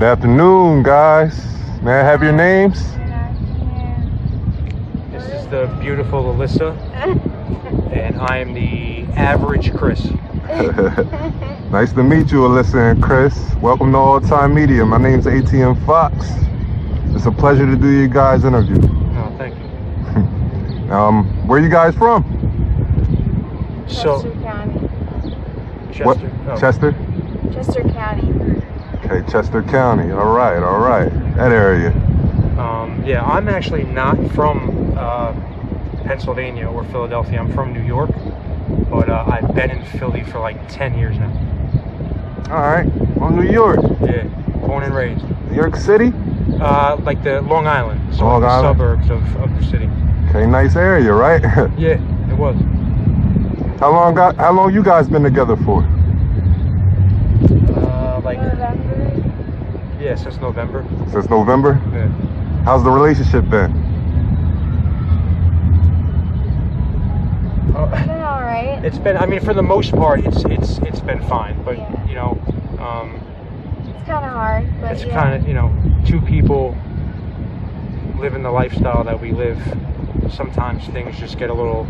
Good afternoon, guys. May I have your names? This is the beautiful Alyssa, and I am the average Chris. Nice to meet you, Alyssa and Chris. Welcome to All Time Media. My name's ATM Fox. It's a pleasure to do you guys' interview. Oh, thank you. Where are you guys from? Chester County. Chester. What? Oh. Chester? Chester County. Okay, Chester County. All right. That area. Yeah, I'm actually not from Pennsylvania or Philadelphia. I'm from New York, but I've been in Philly for like 10 years now. All right. Well, New York. Yeah, born and raised. New York City? Like the Long Island, so Long like the Island. suburbs of the city. Okay, nice area, right? Yeah, it was. How long you guys been together for? November. Yeah, since November. Since November? Yeah. How's the relationship been? It's been alright. It's been, I mean, for the most part, it's been fine, but Yeah. you know, It's kind of hard, but it's yeah. kind of, you know, two people living the lifestyle that we live. Sometimes things just get a little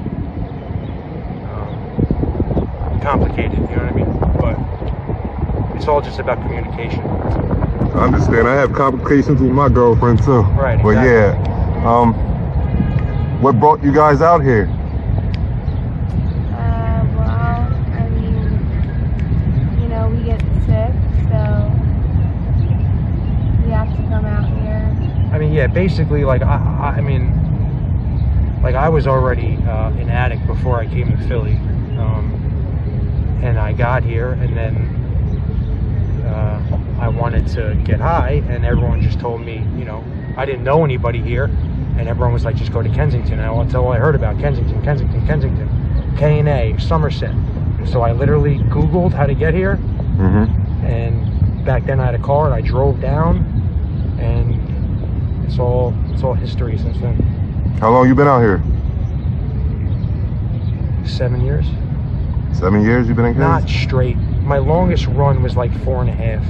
complicated, you know what I mean? But it's all just about communication. I understand. I have complications with my girlfriend too. Right, But exactly. yeah, what brought you guys out here? Well, I mean, you know, we get sick, so we have to come out here. I mean, yeah, basically, like, I mean, like, I was already an addict before I came to Philly. And I got here, and then I wanted to get high, and everyone just told me, you know, I didn't know anybody here, and everyone was like, just go to Kensington. And that's all I heard about, Kensington, K&A, Somerset. And so I literally Googled how to get here, and back then I had a car, and I drove down, and it's all history since then. How long you been out here? 7 years. 7 years you been in Kensington? Not straight. My longest run was like 4.5.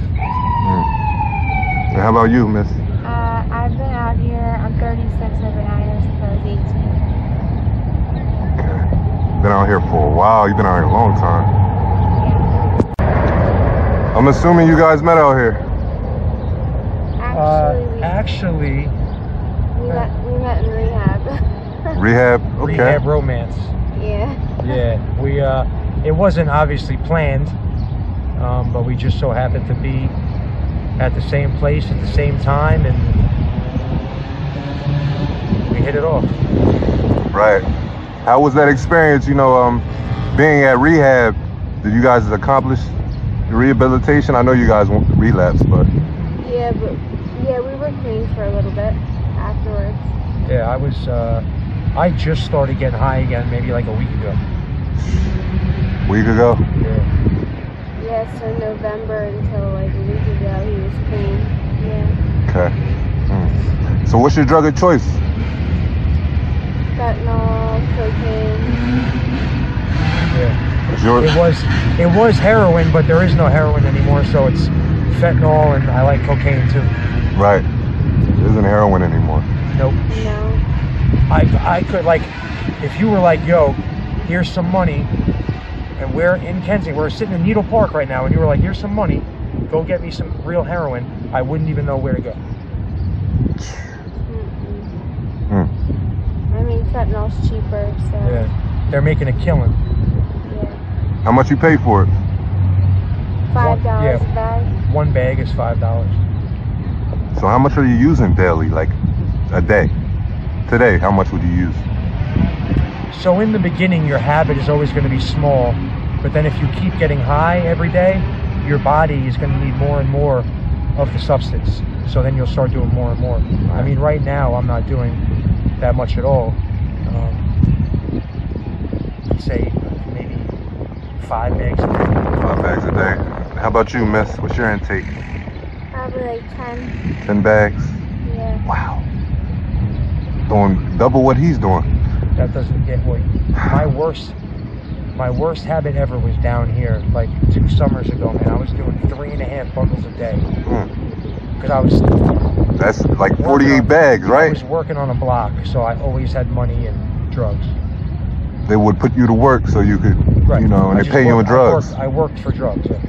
And how about you, miss? I've been out here, I'm 36, I've been out here since I was 18. Okay. Been out here for a while. You've been out here a long time. Yeah. I'm assuming you guys met out here. Actually, we met in rehab. Rehab? Okay. Rehab romance. Yeah. Yeah, we it wasn't obviously planned, but we just so happened to be at the same place at the same time, and we hit it off. Right. How was that experience, you know, being at rehab? Did you guys accomplish the rehabilitation? I know you guys won't relapse, but... Yeah, but we were clean for a little bit afterwards. Yeah, I just started getting high again maybe like a week ago. Week ago? Yeah. Yeah, so November until like a week ago he was clean. Yeah. Okay. So what's your drug of choice? Fentanyl, cocaine. Yeah. It was heroin, but there is no heroin anymore, so it's fentanyl, and I like cocaine too. Right. It isn't heroin anymore. Nope. No. I could, like, if you were like, yo, here's some money, and we're in Kensington, we're sitting in Needle Park right now, and you were like, here's some money, go get me some real heroin, I wouldn't even know where to go. I mean, fentanyl's cheaper, so. Yeah, they're making a killing. Yeah. How much you pay for it? $5 yeah. a bag. One bag is $5. So how much are you using daily, like a day? Today, how much would you use? So in the beginning, your habit is always going to be small, but then if you keep getting high every day, your body is going to need more and more of the substance. So then you'll start doing more and more. I mean, right now, I'm not doing that much at all. I'd say maybe 5 bags a day. 5 bags a day. How about you, miss? What's your intake? Probably like 10. 10 bags? Yeah. Wow. Doing double what he's doing. That doesn't get what my worst habit ever was down here like 2 summers ago, man. I was doing 3.5 bundles a day. because I was. That's like 48 bags, I right? was working on a block, so I always had money and drugs. They would put you to work so you could, Right. you know, and they pay you in drugs. I worked for drugs. Yeah.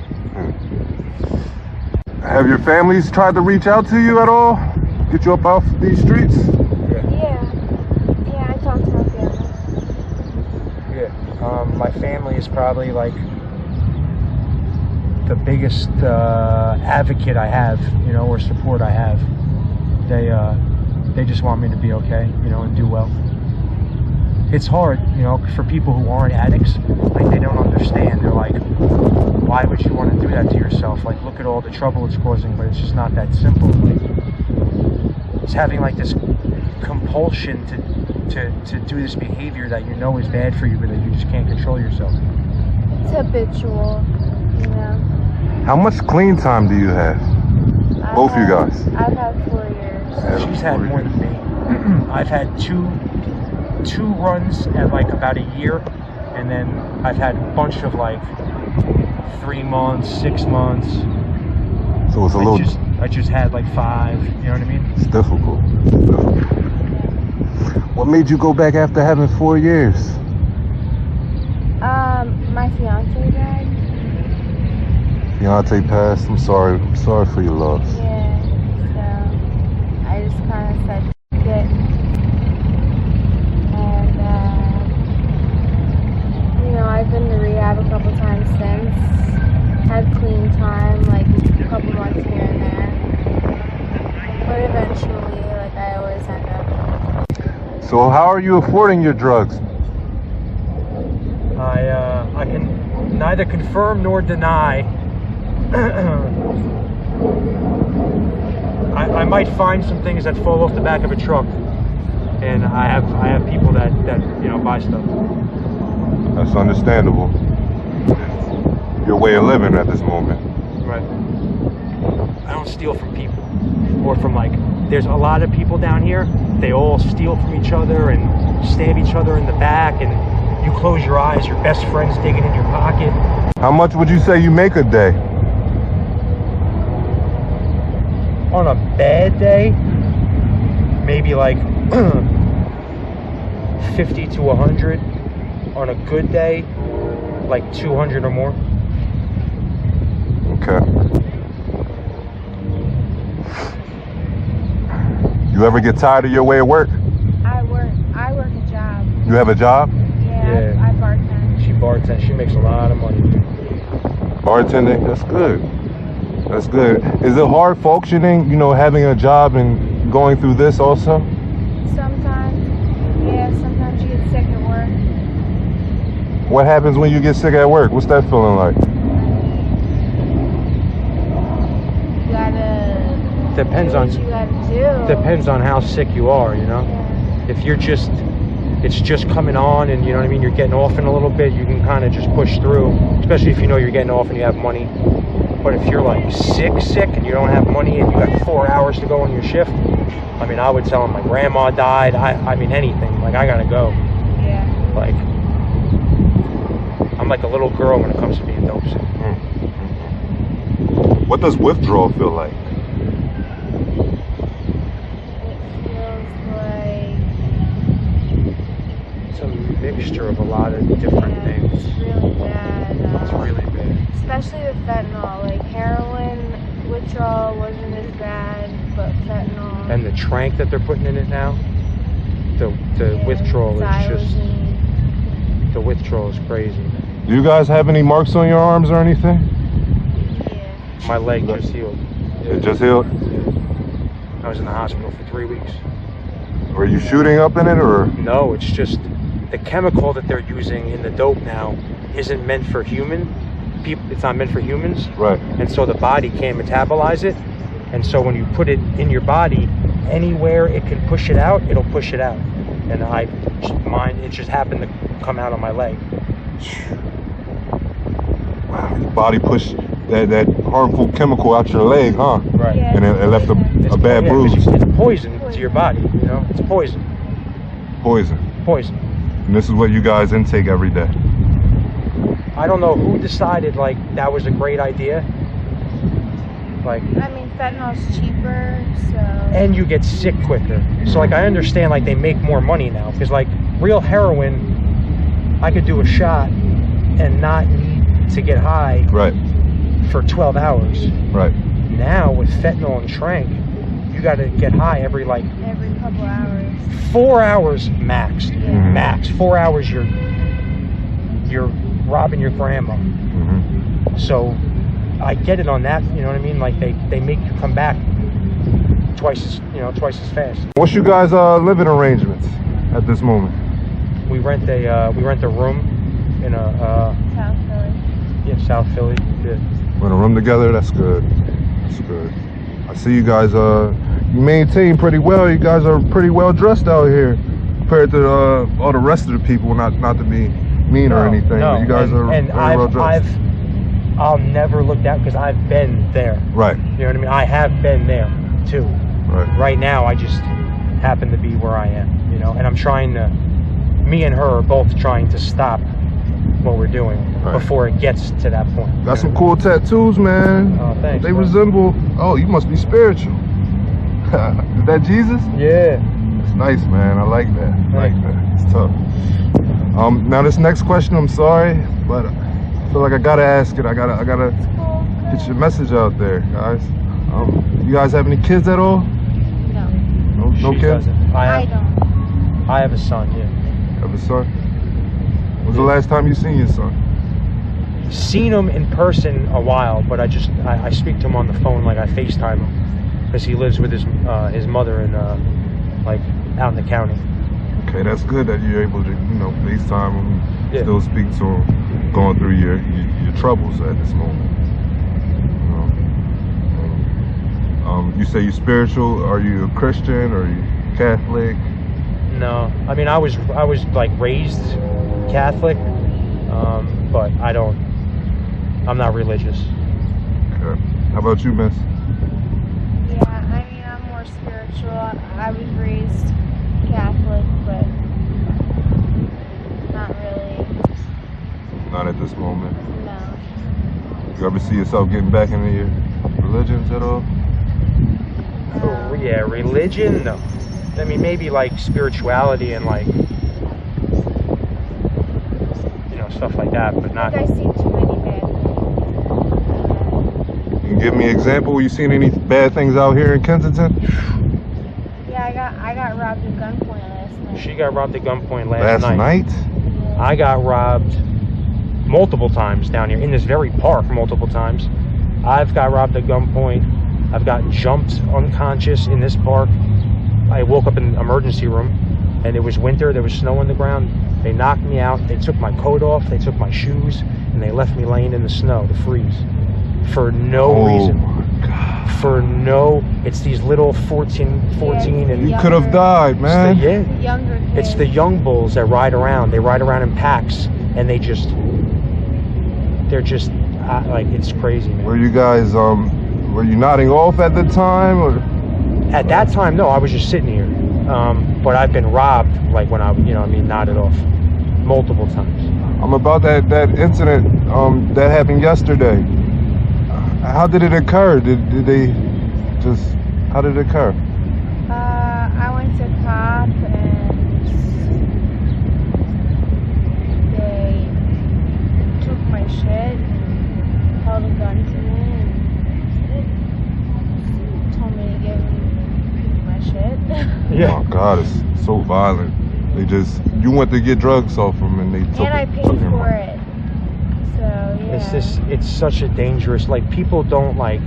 Have your families tried to reach out to you at all? Get you up off these streets? Yeah, I talked to my family. Yeah. My family is probably like the biggest advocate I have, you know, or support I have. They just want me to be okay, you know, and do well. It's hard, you know, for people who aren't addicts. Like, they don't understand. They're like, why would you want to do that to yourself? Like, look at all the trouble it's causing, but it's just not that simple. Like, it's having like this compulsion to do this behavior that you know is bad for you, but that you just can't control yourself. It's habitual, you know. How much clean time do you have? Both you guys? I've had 4 years. She's had more than me. I've had two runs at like about a year, and then I've had a bunch of like 3 months, 6 months. So it's a little. I just had like 5. You know what I mean? It's difficult. What made you go back after having 4 years? My fiance died. Fiance passed. I'm sorry for your loss. Yeah, so I just kind of said it. And, you know, I've been to rehab a couple times since. Had clean time, like a couple months here and there. But eventually, like, I always end up. So how are you affording your drugs? I can neither confirm nor deny. I might find some things that fall off the back of a truck, and I have people that you know, buy stuff. That's understandable. Your way of living at this moment. Right. I don't steal from people, or from like. There's a lot of people down here. They all steal from each other and stab each other in the back, and you close your eyes, your best friend's digging in your pocket. How much would you say you make a day? On a bad day, maybe like 50 to 100. On a good day, like 200 or more. Okay. You ever get tired of your way of work? I work a job. You have a job? Yeah. I bartend. She bartends. She makes a lot of money. Bartending? That's good. That's good. Is it hard functioning, you know, having a job and going through this also? Sometimes, yeah, sometimes you get sick at work. What happens when you get sick at work? What's that feeling like? You gotta Depends do on what you gotta do. depends on how sick you are, you know. Yeah. If you're just, it's just coming on, and you know what I mean, you're getting off in a little bit, you can kind of just push through, especially if you know you're getting off and you have money. But if you're like sick and you don't have money and you got 4 hours to go on your shift, I mean, I would tell them my grandma died. I mean, anything. Like, I gotta go. Yeah. Like, I'm like a little girl when it comes to being dope sick. What does withdrawal feel like? It feels like It's a mixture of a lot of different things. it's really bad. It's really bad. Especially with fentanyl. Like, heroin withdrawal wasn't as bad, but fentanyl. And the trank that they're putting in it now, the Yeah, withdrawal is just, xylazine. the withdrawal is crazy. Do you guys have any marks on your arms or anything? Yeah. My leg just healed. It just healed? I was in the hospital for 3 weeks. Were you shooting up in it or? No, it's just the chemical that they're using in the dope now isn't meant for human people. It's not meant for humans. Right. And so the body can't metabolize it. And so when you put it in your body, anywhere it can push it out, it'll push it out. And it just happened to come out on my leg. Wow, your body pushed that harmful chemical out your leg, huh? Right. Yeah. And it left a bad bruise. It's poison to your body, you know? It's poison. Poison. Poison. And this is what you guys intake every day. I don't know who decided, like, that was a great idea. Like, I mean, fentanyl's cheaper, so. and you get sick quicker. So like, I understand like they make more money now, because like real heroin, I could do a shot and not need to get high Right. for 12 hours. Right. Now with fentanyl and tranq, you got to get high every couple hours. 4 hours max. Yeah. Max 4 hours. You're robbing your grandma. Mm-hmm. So I get it on that. You know what I mean? Like they make you come back twice as fast. What's you guys' living arrangements at this moment? We rent a room in a South Philly. South Philly. Yeah. We're in a room together. That's good. That's good. I see you guys. You maintain pretty well. You guys are pretty well dressed out here compared to all the rest of the people. Not to be mean or anything. No. But you guys are very well dressed. I'll never look down because I've been there. Right. You know what I mean? I have been there too. Right. Right now, I just happen to be where I am. You know, and I'm trying to. Me and her are both trying to stop what we're doing before it gets to that point. Got some cool tattoos, man. Oh, thanks. They resemble. Oh, you must be spiritual. Is that Jesus? Yeah. It's nice, man. I like that. I like that. It's tough. Now this next question, I'm sorry, but I feel like I gotta ask it. I gotta get your message out there, guys. You guys have any kids at all? No. No She kids? doesn't. I don't. I have a son. Yeah. Have a son? When's the last time you seen your son? Seen him in person a while, but I speak to him on the phone, like I FaceTime him, because he lives with his mother in like out in the county. Okay, that's good that you're able to FaceTime him, Yeah. still speak to him, going through your troubles at this moment. You say you're spiritual. Are you a Christian? Are you Catholic? No, I mean I was like raised Catholic, but I'm not religious. Okay. How about you, miss? Yeah, I mean, I'm more spiritual. I was raised Catholic, but not really. Not at this moment. No. You ever see yourself getting back into your religions at all? Oh, yeah, religion? No. I mean, maybe like spirituality and like, stuff like that, but not. I see too many bad things. You can give me an example. You seen any bad things out here in Kensington? Yeah, I got robbed at gunpoint last night. She got robbed at gunpoint last night? Yeah. I got robbed multiple times down here in this very park. Multiple times. I've got robbed at gunpoint. I've gotten jumped unconscious in this park. I woke up in the emergency room, and it was winter. There was snow on the ground. They knocked me out. They took my coat off. They took my shoes, and they left me laying in the snow to freeze for no reason. My God. It's these little 14 and You could have died, man. Younger kids. It's the young bulls that ride around. They ride around in packs, and they're just like, it's crazy, man. Were you guys were you nodding off at the time, or? At that time, no, I was just sitting here. But I've been robbed, like when nodded off multiple times. About that incident that happened yesterday. How did it occur? Did they just? How did it occur? I went to cop and they took my shit and held a gun to me and told me to give my shit. Yeah. Oh God, it's so violent. You went to get drugs off them and they took. And I paid for it. So yeah. It's such a dangerous, like, people don't like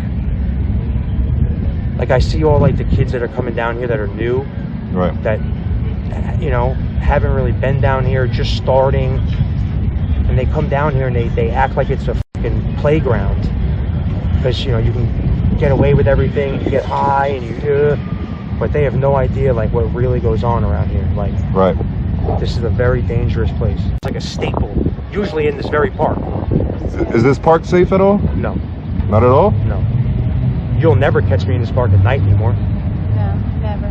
I see all like the kids that are coming down here that are new, Right. that haven't really been down here, just starting, and they come down here and they act like it's a fucking playground, because you can get away with everything, you get high and but they have no idea like what really goes on around here. Like, Right. this is a very dangerous place. It's like a staple, usually in this very park. Is this park safe at all? No, Not at all. no. You'll never catch me in this park at night anymore. No, never.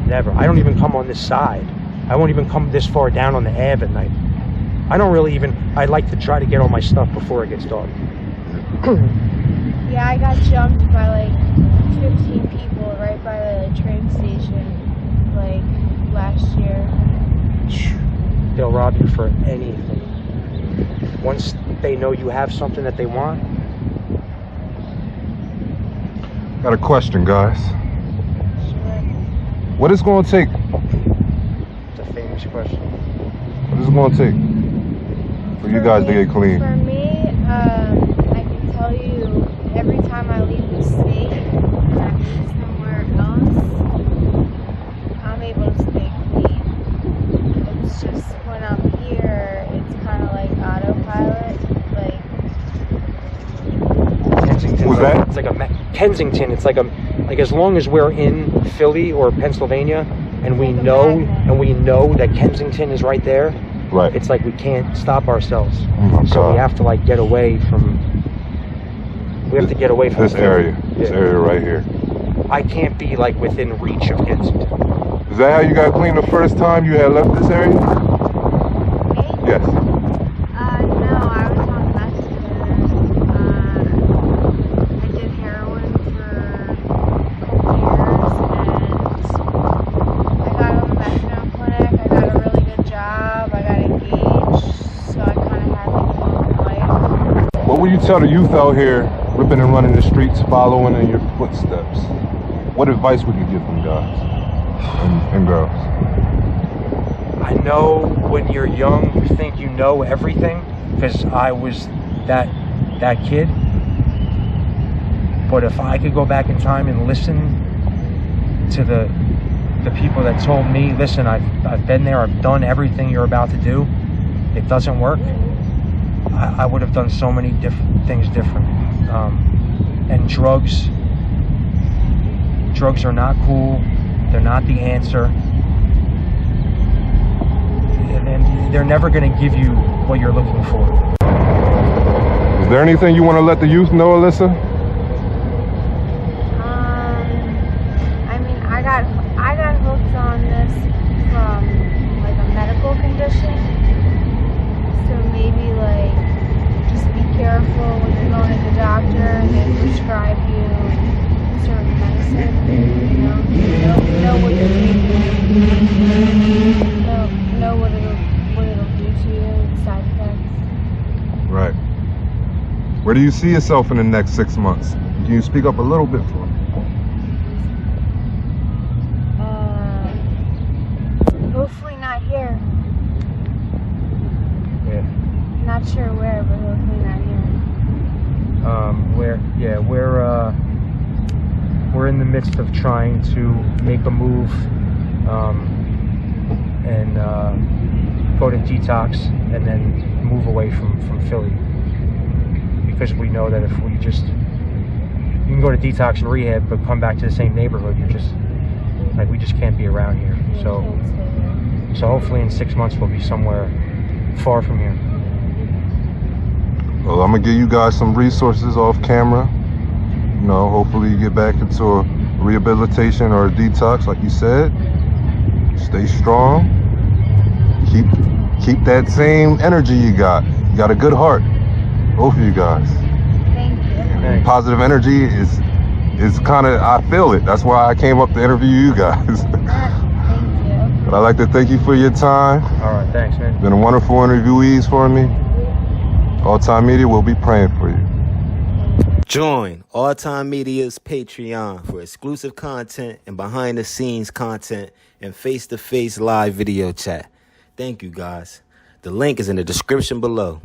Never. I don't even come on this side. I won't even come this far down on the Ave at night. I don't really even, I like to try to get all my stuff before it gets dark. Yeah, I got jumped by like 15 people right by the train station like last year. They'll rob you for anything. Once they know you have something that they want. Got a question, guys. What is going to take? It's a famous question. What is it going to take for you guys to get clean? For me, I can tell you every time I leave the state and I move somewhere else, I'm able to stay clean. It's just when I'm here, it's kind of like autopilot. Like Kensington. Was that? It's like Kensington. It's like as long as we're in Philly or Pennsylvania, and we know that Kensington is right there. Right. It's like we can't stop ourselves. Oh, so we have to like get away from. We have to get away from this area. This area right here. I can't be like within reach of Kensington. Is that how you got clean the first time you had left this area? me? Yes. No, I was on methadone. I did heroin for a couple years, and I got on the methadone clinic. I got a really good job. I got engaged, so I kind of had like a normal life. What would you tell the youth out here ripping and running the streets, following in your footsteps? What advice would you give them, guys and girls? I know when you're young, you think you know everything, because I was that kid. But if I could go back in time and listen to the people that told me, listen, I've been there, I've done everything you're about to do, it doesn't work, I would have done so many different things different. And drugs are not cool. They're not the answer. And they're never going to give you what you're looking for. Is there anything you want to let the youth know, Alyssa? I mean, I got hooked on this from like a medical condition. So maybe like just be careful when you're going to the doctor and they prescribe you certain medicine. Know what you're taking. Know what it'll do to you, side effects. Right. Where do you see yourself in the next 6 months? Can you speak up a little bit for me? Hopefully not here. Yeah. Not sure where, but hopefully not here. We're in the midst of trying to make a move and go to detox and then move away from Philly, because we know that if we just, you can go to detox and rehab but come back to the same neighborhood, you're just like, we just can't be around here. So hopefully in 6 months we'll be somewhere far from here. Well, I'm gonna give you guys some resources off camera. You know, hopefully you get back into a rehabilitation or a detox, like you said. Stay strong. Keep that same energy you got. You got a good heart, both of you guys. Thank you. Thanks. Positive energy is kind of, I feel it. That's why I came up to interview you guys. Thank you. But I'd like to thank you for your time. All right, thanks, man. Been a wonderful interviewees for me. All Time Media will be praying for you. Join All Time Media's Patreon for exclusive content and behind-the-scenes content and face-to-face live video chat. Thank you, guys. The link is in the description below.